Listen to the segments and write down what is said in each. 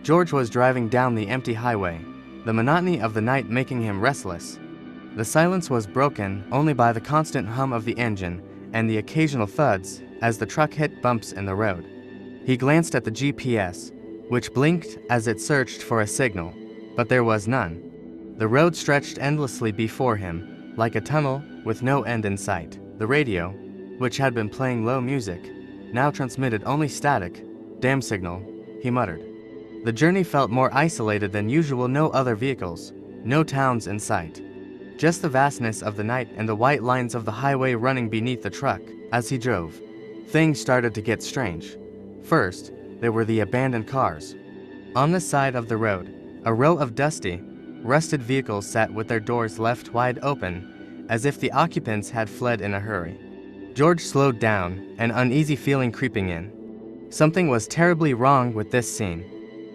George was driving down the empty highway, the monotony of the night making him restless. The silence was broken only by the constant hum of the engine and the occasional thuds as the truck hit bumps in the road. He glanced at the GPS, which blinked as it searched for a signal, but there was none. The road stretched endlessly before him, like a tunnel with no end in sight. The radio, which had been playing low music, now transmitted only static. "Damn signal," he muttered. The journey felt more isolated than usual. No other vehicles, no towns in sight. Just the vastness of the night and the white lines of the highway running beneath the truck. As he drove, things started to get strange. First, there were the abandoned cars. On the side of the road, a row of dusty, rusted vehicles sat with their doors left wide open, as if the occupants had fled in a hurry. George slowed down, an uneasy feeling creeping in. Something was terribly wrong with this scene.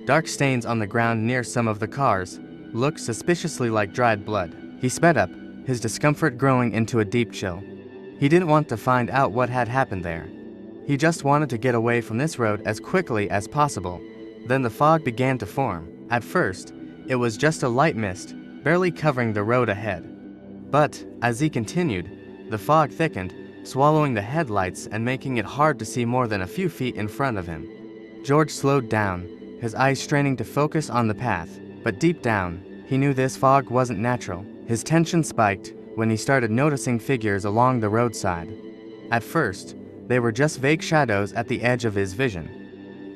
Dark stains on the ground near some of the cars looked suspiciously like dried blood. He sped up, his discomfort growing into a deep chill. He didn't want to find out what had happened there. He just wanted to get away from this road as quickly as possible. Then the fog began to form. At first, it was just a light mist, barely covering the road ahead. But, as he continued, the fog thickened, swallowing the headlights and making it hard to see more than a few feet in front of him. George slowed down, his eyes straining to focus on the path, but deep down, he knew this fog wasn't natural. His tension spiked when he started noticing figures along the roadside. At first, they were just vague shadows at the edge of his vision.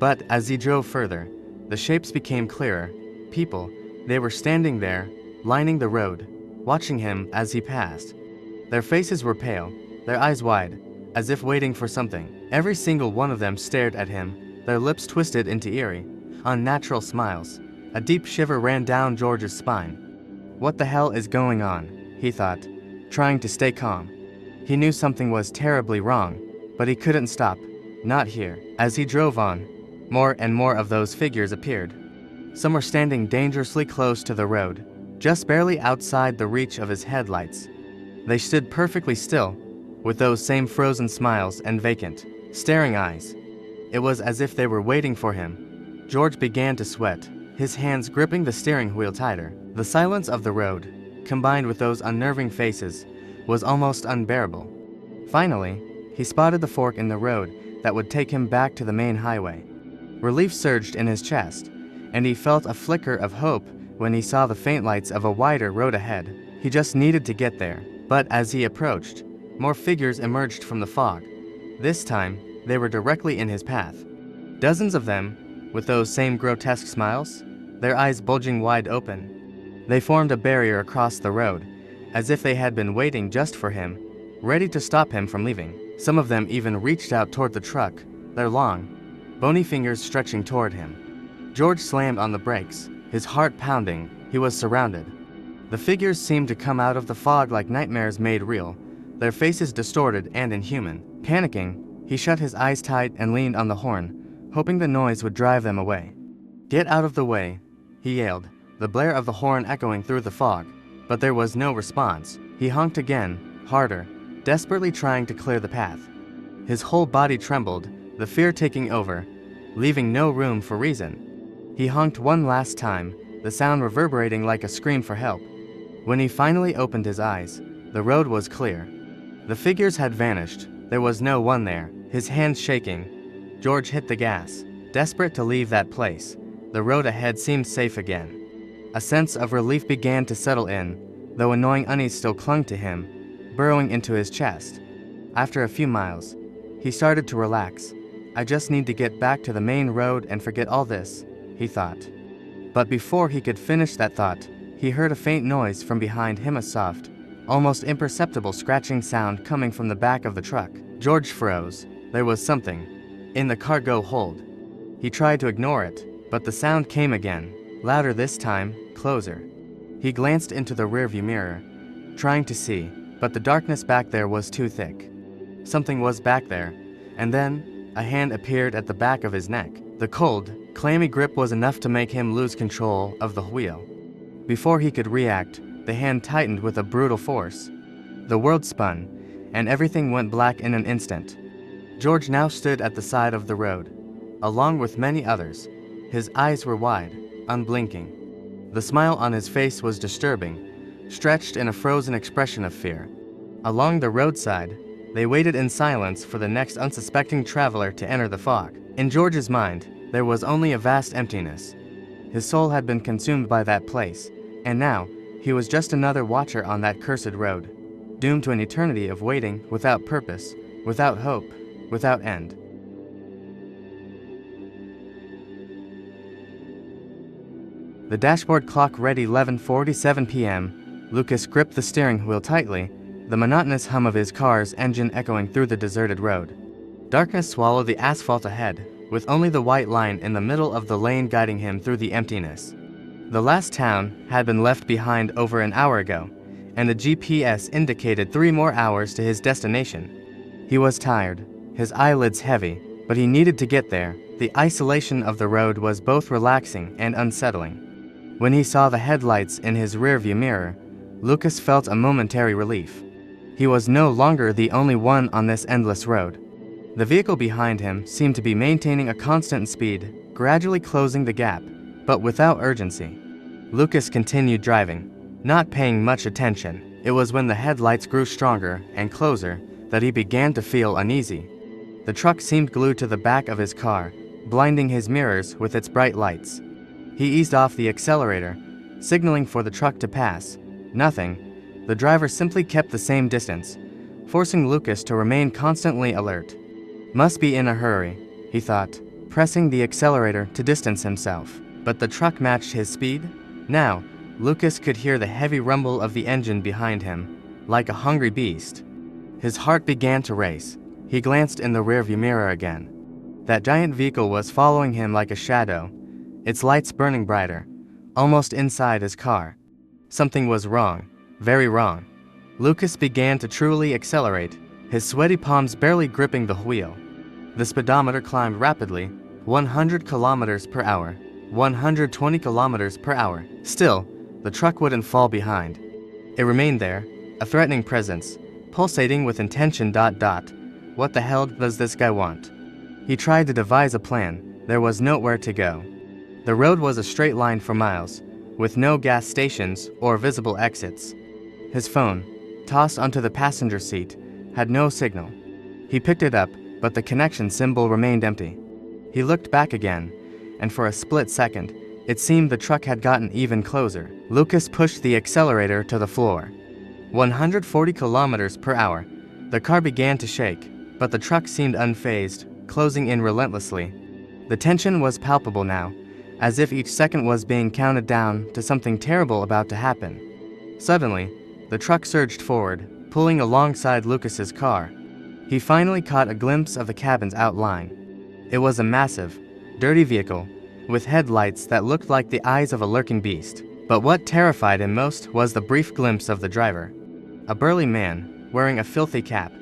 But as he drove further, the shapes became clearer. People, they were standing there, lining the road, watching him as he passed. Their faces were pale, their eyes wide, as if waiting for something. Every single one of them stared at him, their lips twisted into eerie, unnatural smiles. A deep shiver ran down George's spine. What the hell is going on? He thought, trying to stay calm. He knew something was terribly wrong, but he couldn't stop. Not here. As he drove on, more and more of those figures appeared. Some were standing dangerously close to the road, just barely outside the reach of his headlights. They stood perfectly still, with those same frozen smiles and vacant, staring eyes. It was as if they were waiting for him. George began to sweat, his hands gripping the steering wheel tighter. The silence of the road, combined with those unnerving faces, was almost unbearable. Finally, he spotted the fork in the road that would take him back to the main highway. Relief surged in his chest, and he felt a flicker of hope when he saw the faint lights of a wider road ahead. He just needed to get there. But as he approached, more figures emerged from the fog. This time, they were directly in his path. Dozens of them, with those same grotesque smiles, their eyes bulging wide open. They formed a barrier across the road, as if they had been waiting just for him, ready to stop him from leaving. Some of them even reached out toward the truck, their long, bony fingers stretching toward him. George slammed on the brakes, his heart pounding. He was surrounded. The figures seemed to come out of the fog like nightmares made real, their faces distorted and inhuman. Panicking, he shut his eyes tight and leaned on the horn, hoping the noise would drive them away. "Get out of the way," he yelled, the blare of the horn echoing through the fog. But there was no response. He honked again, harder, desperately trying to clear the path. His whole body trembled, the fear taking over, leaving no room for reason. He honked one last time, the sound reverberating like a scream for help. When he finally opened his eyes, the road was clear. The figures had vanished. There was no one there. His hands shaking, George hit the gas, desperate to leave that place. The road ahead seemed safe again. A sense of relief began to settle in, though annoying unease still clung to him, burrowing into his chest. After a few miles, he started to relax. "I just need to get back to the main road and forget all this," he thought. But before he could finish that thought, he heard a faint noise from behind him, a soft, almost imperceptible scratching sound coming from the back of the truck. George froze. There was something in the cargo hold. He tried to ignore it, but the sound came again, louder this time, closer. He glanced into the rearview mirror, trying to see, but the darkness back there was too thick. Something was back there, and then a hand appeared at the back of his neck. The cold, clammy grip was enough to make him lose control of the wheel. Before he could react, the hand tightened with a brutal force. The world spun, and everything went black in an instant. George now stood at the side of the road, along with many others, His eyes were wide, unblinking. The smile on his face was disturbing, stretched in a frozen expression of fear. Along the roadside, they waited in silence for the next unsuspecting traveler to enter the fog. In George's mind, there was only a vast emptiness. His soul had been consumed by that place, and now he was just another watcher on that cursed road, doomed to an eternity of waiting without purpose, without hope, without end. The dashboard clock read 11:47 p.m. Lucas gripped the steering wheel tightly, the monotonous hum of his car's engine echoing through the deserted road. Darkness swallowed the asphalt ahead, with only the white line in the middle of the lane guiding him through the emptiness. The last town had been left behind over an hour ago, and the GPS indicated 3 more hours to his destination. He was tired, his eyelids heavy, but he needed to get there. The isolation of the road was both relaxing and unsettling. When he saw the headlights in his rearview mirror, Lucas felt a momentary relief. He was no longer the only one on this endless road. The vehicle behind him seemed to be maintaining a constant speed, gradually closing the gap, but without urgency. Lucas continued driving, not paying much attention. It was when the headlights grew stronger and closer that he began to feel uneasy. The truck seemed glued to the back of his car, blinding his mirrors with its bright lights. He eased off the accelerator, signaling for the truck to pass. Nothing. The driver simply kept the same distance, forcing Lucas to remain constantly alert. Must be in a hurry, he thought, pressing the accelerator to distance himself. But the truck matched his speed. Now, Lucas could hear the heavy rumble of the engine behind him, like a hungry beast. His heart began to race. He glanced in the rearview mirror again. That giant vehicle was following him like a shadow, its lights burning brighter, almost inside his car. Something was wrong, very wrong. Lucas began to truly accelerate, his sweaty palms barely gripping the wheel. The speedometer climbed rapidly, 100 kilometers per hour, 120 kilometers per hour. Still, the truck wouldn't fall behind. It remained there, a threatening presence, pulsating with intention. What the hell does this guy want? He tried to devise a plan. There was nowhere to go. The road was a straight line for miles, with no gas stations or visible exits. His phone, tossed onto the passenger seat, had no signal. He picked it up, but the connection symbol remained empty. He looked back again, and for a split second, it seemed the truck had gotten even closer. Lucas pushed the accelerator to the floor. 140 kilometers per hour. The car began to shake, but the truck seemed unfazed, closing in relentlessly. The tension was palpable now, as if each second was being counted down to something terrible about to happen. Suddenly, the truck surged forward, pulling alongside Lucas's car. He finally caught a glimpse of the cabin's outline. It was a massive, dirty vehicle, with headlights that looked like the eyes of a lurking beast. But what terrified him most was the brief glimpse of the driver. A burly man, wearing a filthy cap,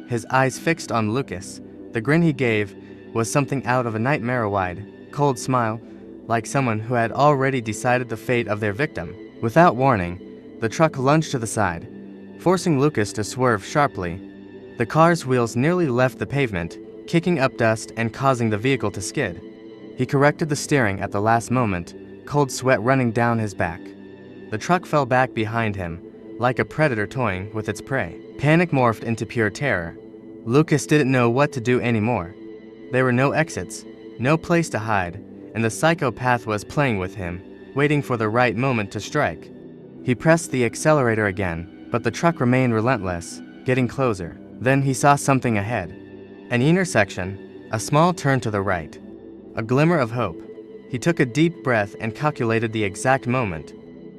his eyes fixed on Lucas. The grin he gave was something out of a nightmare, a wide, cold smile, like someone who had already decided the fate of their victim. Without warning, the truck lunged to the side, forcing Lucas to swerve sharply. The car's wheels nearly left the pavement, kicking up dust and causing the vehicle to skid. He corrected the steering at the last moment, cold sweat running down his back. The truck fell back behind him, like a predator toying with its prey. Panic morphed into pure terror. Lucas didn't know what to do anymore. There were no exits, no place to hide, and the psychopath was playing with him, waiting for the right moment to strike. He pressed the accelerator again, but the truck remained relentless, getting closer. Then he saw something ahead. An intersection, a small turn to the right. A glimmer of hope. He took a deep breath and calculated the exact moment.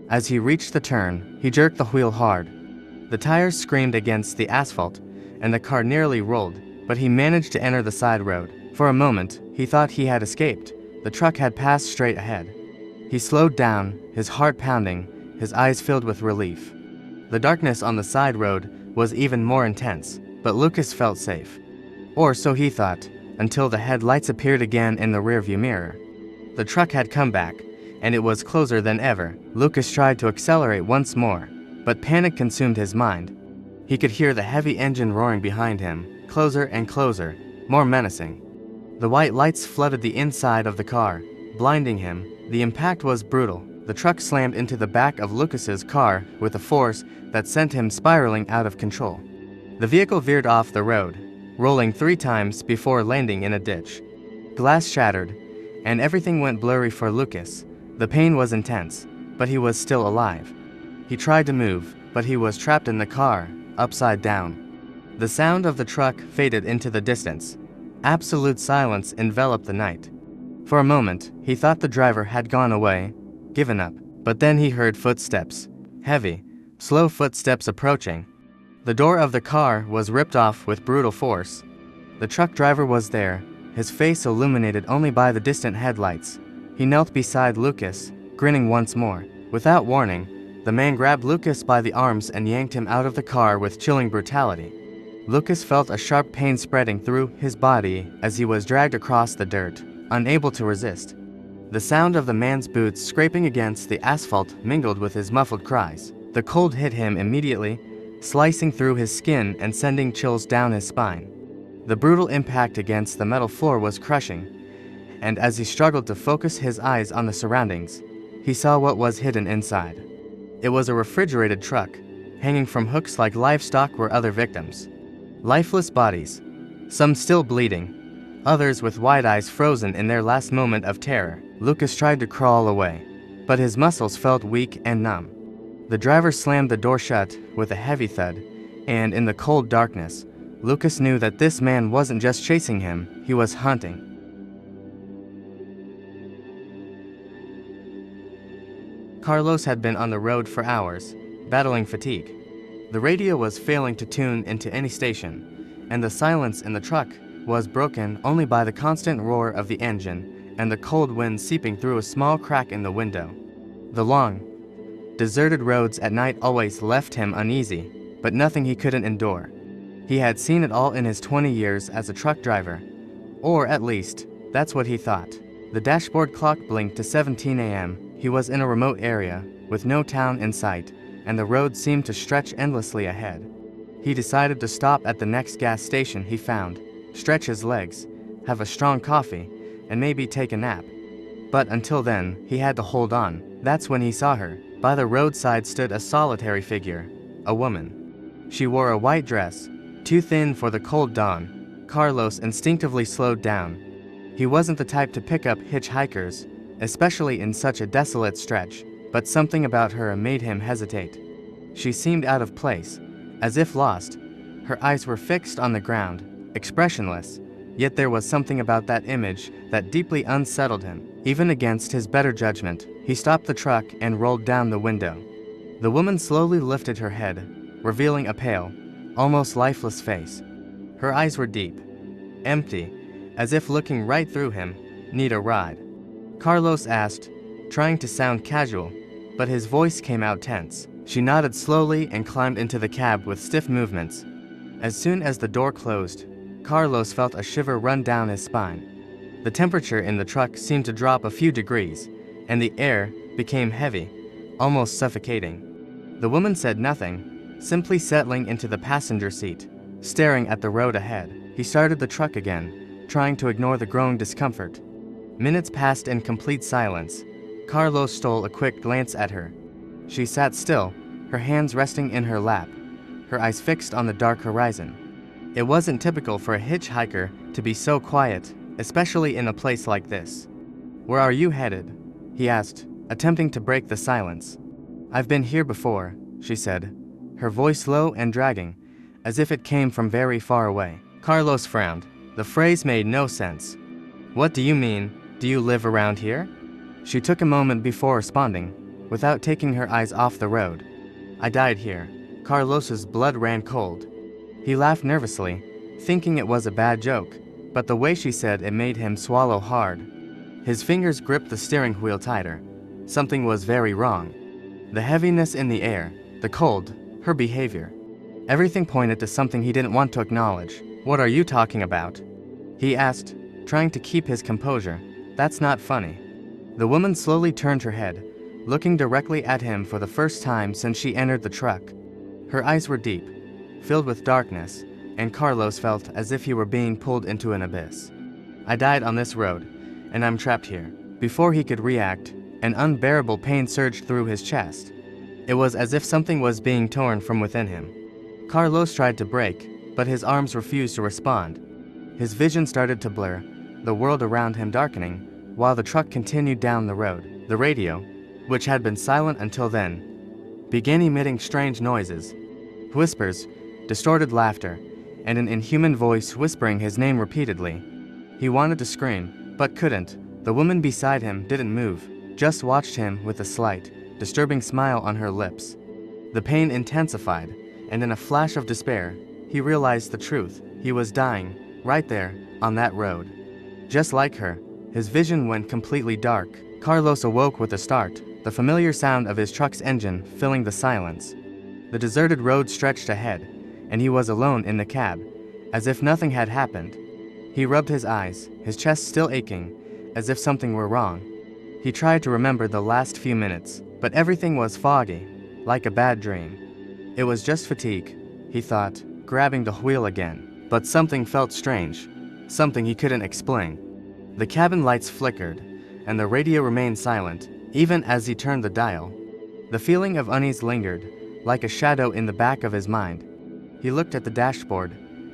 As he reached the turn, he jerked the wheel hard. The tires screamed against the asphalt, and the car nearly rolled, but he managed to enter the side road. For a moment, he thought he had escaped. The truck had passed straight ahead. He slowed down, his heart pounding, his eyes filled with relief. The darkness on the side road was even more intense, but Lucas felt safe. Or so he thought, until the headlights appeared again in the rearview mirror. The truck had come back, and it was closer than ever. Lucas tried to accelerate once more, but panic consumed his mind. He could hear the heavy engine roaring behind him, closer and closer, more menacing. The white lights flooded the inside of the car, blinding him. The impact was brutal. The truck slammed into the back of Lucas's car with a force that sent him spiraling out of control. The vehicle veered off the road, rolling 3 times before landing in a ditch. Glass shattered, and everything went blurry for Lucas. The pain was intense, but he was still alive. He tried to move, but he was trapped in the car, upside down. The sound of the truck faded into the distance. Absolute silence enveloped the night. For a moment, he thought the driver had gone away, given up. But then he heard footsteps. Heavy, slow footsteps approaching. The door of the car was ripped off with brutal force. The truck driver was there, his face illuminated only by the distant headlights. He knelt beside Lucas, grinning once more. Without warning, the man grabbed Lucas by the arms and yanked him out of the car with chilling brutality. Lucas felt a sharp pain spreading through his body as he was dragged across the dirt, unable to resist. The sound of the man's boots scraping against the asphalt mingled with his muffled cries. The cold hit him immediately, slicing through his skin and sending chills down his spine. The brutal impact against the metal floor was crushing, and as he struggled to focus his eyes on the surroundings, he saw what was hidden inside. It was a refrigerated truck. Hanging from hooks like livestock were other victims. Lifeless bodies, some still bleeding, others with wide eyes frozen in their last moment of terror. Lucas tried to crawl away, but his muscles felt weak and numb. The driver slammed the door shut with a heavy thud, and in the cold darkness, Lucas knew that this man wasn't just chasing him, he was hunting. Carlos had been on the road for hours, battling fatigue. The radio was failing to tune into any station, and the silence in the truck was broken only by the constant roar of the engine and the cold wind seeping through a small crack in the window. The long, deserted roads at night always left him uneasy, but nothing he couldn't endure. He had seen it all in his 20 years as a truck driver, or at least, that's what he thought. The dashboard clock blinked to 17 a.m. He was in a remote area, with no town in sight, and the road seemed to stretch endlessly ahead. He decided to stop at the next gas station he found, stretch his legs, have a strong coffee, and maybe take a nap. But until then, he had to hold on. That's when he saw her. By the roadside stood a solitary figure, a woman. She wore a white dress, too thin for the cold dawn. Carlos instinctively slowed down. He wasn't the type to pick up hitchhikers, especially in such a desolate stretch, but something about her made him hesitate. She seemed out of place, as if lost. Her eyes were fixed on the ground, expressionless, yet there was something about that image that deeply unsettled him. Even against his better judgment, he stopped the truck and rolled down the window. The woman slowly lifted her head, revealing a pale, almost lifeless face. Her eyes were deep, empty, as if looking right through him. "Need a ride?" Carlos asked, trying to sound casual, but his voice came out tense. She nodded slowly and climbed into the cab with stiff movements. As soon as the door closed, Carlos felt a shiver run down his spine. The temperature in the truck seemed to drop a few degrees, and the air became heavy, almost suffocating. The woman said nothing, simply settling into the passenger seat, staring at the road ahead. He started the truck again, trying to ignore the growing discomfort. Minutes passed in complete silence. Carlos stole a quick glance at her. She sat still, her hands resting in her lap, her eyes fixed on the dark horizon. It wasn't typical for a hitchhiker to be so quiet, especially in a place like this. "Where are you headed?" he asked, attempting to break the silence. "I've been here before," she said, her voice low and dragging, as if it came from very far away. Carlos frowned. The phrase made no sense. "What do you mean? Do you live around here?" She took a moment before responding, without taking her eyes off the road. "I died here." Carlos's blood ran cold. He laughed nervously, thinking it was a bad joke, but the way she said it made him swallow hard. His fingers gripped the steering wheel tighter. Something was very wrong. The heaviness in the air, the cold, her behavior. Everything pointed to something he didn't want to acknowledge. "What are you talking about?" he asked, trying to keep his composure. "That's not funny." The woman slowly turned her head, looking directly at him for the first time since she entered the truck. Her eyes were deep, filled with darkness, and Carlos felt as if he were being pulled into an abyss. "I died on this road, and I'm trapped here." Before he could react, an unbearable pain surged through his chest. It was as if something was being torn from within him. Carlos tried to brake, but his arms refused to respond. His vision started to blur, the world around him darkening, while the truck continued down the road. The radio, which had been silent until then, began emitting strange noises, whispers, distorted laughter, and an inhuman voice whispering his name repeatedly. He wanted to scream, but couldn't. The woman beside him didn't move, just watched him with a slight, disturbing smile on her lips. The pain intensified, and in a flash of despair, he realized the truth. He was dying, right there, on that road. Just like her, his vision went completely dark. Carlos awoke with a start, the familiar sound of his truck's engine filling the silence. The deserted road stretched ahead, and he was alone in the cab, as if nothing had happened. He rubbed his eyes, his chest still aching, as if something were wrong. He tried to remember the last few minutes, but everything was foggy, like a bad dream. It was just fatigue, he thought, grabbing the wheel again. But something felt strange, something he couldn't explain. The cabin lights flickered, and the radio remained silent, even as he turned the dial. The feeling of unease lingered, like a shadow in the back of his mind. He looked at the dashboard,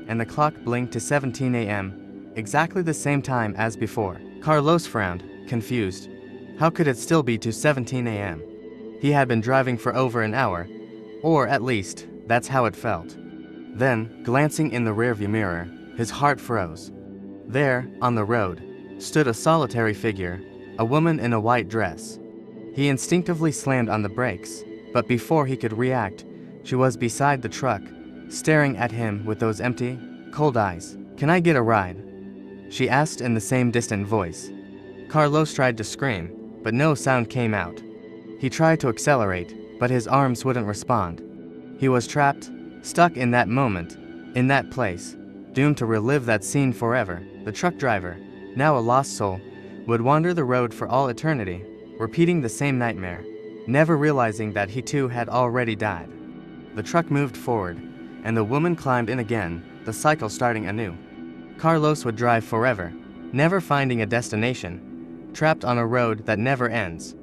and the clock blinked to 17 a.m., exactly the same time as before. Carlos frowned, confused. How could it still be to 17 a.m.? He had been driving for over an hour, or at least, that's how it felt. Then, glancing in the rearview mirror, his heart froze. There, on the road, stood a solitary figure, a woman in a white dress. He instinctively slammed on the brakes, but before he could react, she was beside the truck, staring at him with those empty, cold eyes. "Can I get a ride?" she asked in the same distant voice. Carlos tried to scream, but no sound came out. He tried to accelerate, but his arms wouldn't respond. He was trapped, stuck in that moment, in that place, doomed to relive that scene forever. The truck driver, now a lost soul, would wander the road for all eternity, repeating the same nightmare, never realizing that he too had already died. The truck moved forward, and the woman climbed in again, the cycle starting anew. Carlos would drive forever, never finding a destination, trapped on a road that never ends.